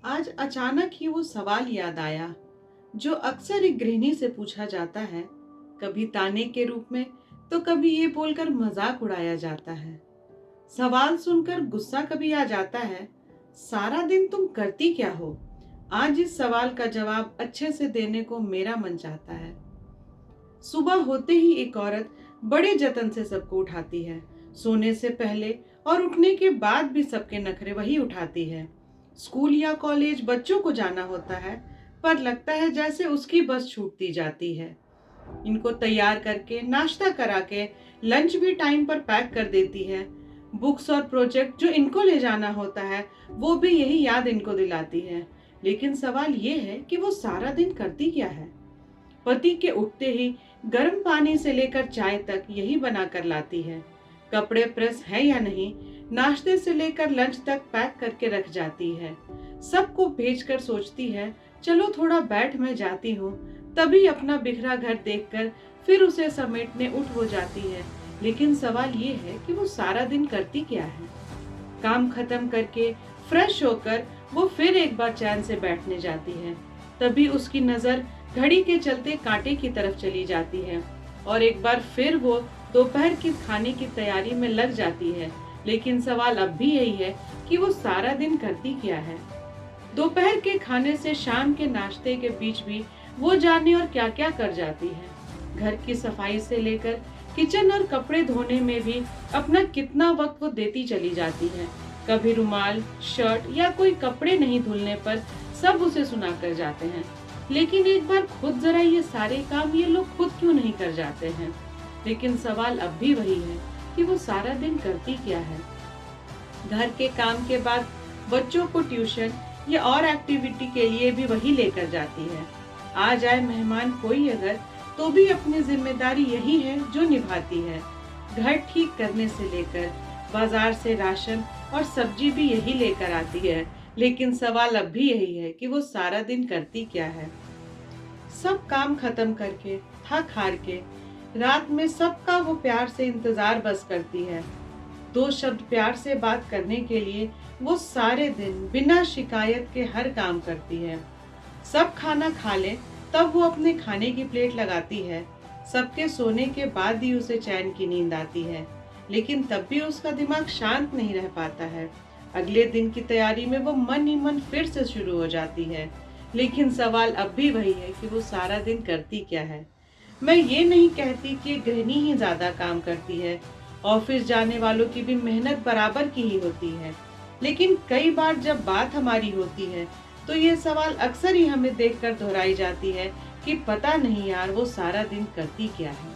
आज अचानक ही वो सवाल याद आया जो अक्सर एक गृहिणी से पूछा जाता है, कभी ताने के रूप में तो कभी ये बोलकर मजाक उड़ाया जाता है। सवाल सुनकर गुस्सा कभी आ जाता है, सारा दिन तुम करती क्या हो। आज इस सवाल का जवाब अच्छे से देने को मेरा मन चाहता है। सुबह होते ही एक औरत बड़े जतन से सबको उठाती है। सोने से पहले और उठने के बाद भी सबके नखरे वही उठाती है। स्कूल या कॉलेज बच्चों को जाना होता है, पर लगता है जैसे उसकी बस छूटती जाती है। इनको तैयार करके नाश्ता करा के लंच भी टाइम पर पैक कर देती है। बुक्स और प्रोजेक्ट जो इनको ले जाना होता है वो भी यही याद इनको दिलाती है। लेकिन सवाल ये है कि वो सारा दिन करती क्या है। पति के उठते ही गर्म पानी से लेकर चाय तक यही बनाकर लाती है। कपड़े प्रेस है या नहीं, नाश्ते से लेकर लंच तक पैक करके रख जाती है। सबको भेजकर सोचती है चलो थोड़ा बैठ मैं जाती हूँ, तभी अपना बिखरा घर देखकर फिर उसे समेटने उठ हो जाती है। लेकिन सवाल ये है कि वो सारा दिन करती क्या है। काम खत्म करके फ्रेश होकर वो फिर एक बार चैन से बैठने जाती है, तभी उसकी नजर घड़ी के चलते कांटे की तरफ चली जाती है और एक बार फिर वो दोपहर की खाने की तैयारी में लग जाती है। लेकिन सवाल अब भी यही है कि वो सारा दिन करती क्या है। दोपहर के खाने से शाम के नाश्ते के बीच भी वो जाने और क्या क्या कर जाती है। घर की सफाई से लेकर किचन और कपड़े धोने में भी अपना कितना वक्त वो देती चली जाती है। कभी रुमाल, शर्ट या कोई कपड़े नहीं धुलने पर सब उसे सुना कर जाते हैं। लेकिन एक बार खुद जरा ये सारे काम ये लोग खुद क्यों नहीं कर जाते हैं। लेकिन सवाल अब भी वही है कि वो सारा दिन करती क्या है। घर के काम के बाद बच्चों को ट्यूशन या और एक्टिविटी के लिए भी वही लेकर जाती है। आ जाए मेहमान कोई अगर, तो भी अपनी जिम्मेदारी यही है जो निभाती है। घर ठीक करने से लेकर बाजार से राशन और सब्जी भी यही लेकर आती है। लेकिन सवाल अब भी यही है कि वो सारा दिन करती क्या है। सब काम खत्म करके थक हार के रात में सबका वो प्यार से इंतजार बस करती है। दो शब्द प्यार से बात करने के लिए वो सारे दिन बिना शिकायत के हर काम करती है। सब खाना खा ले तब वो अपने खाने की प्लेट लगाती है। सबके सोने के बाद ही उसे चैन की नींद आती है, लेकिन तब भी उसका दिमाग शांत नहीं रह पाता है। अगले दिन की तैयारी में वो मन ही मन फिर से शुरू हो जाती है। लेकिन सवाल अब भी वही है कि वो सारा दिन करती क्या है। मैं ये नहीं कहती कि गृहिणी ही ज्यादा काम करती है, ऑफिस जाने वालों की भी मेहनत बराबर की ही होती है। लेकिन कई बार जब बात हमारी होती है तो ये सवाल अक्सर ही हमें देखकर दोहराई जाती है कि पता नहीं यार वो सारा दिन करती क्या है।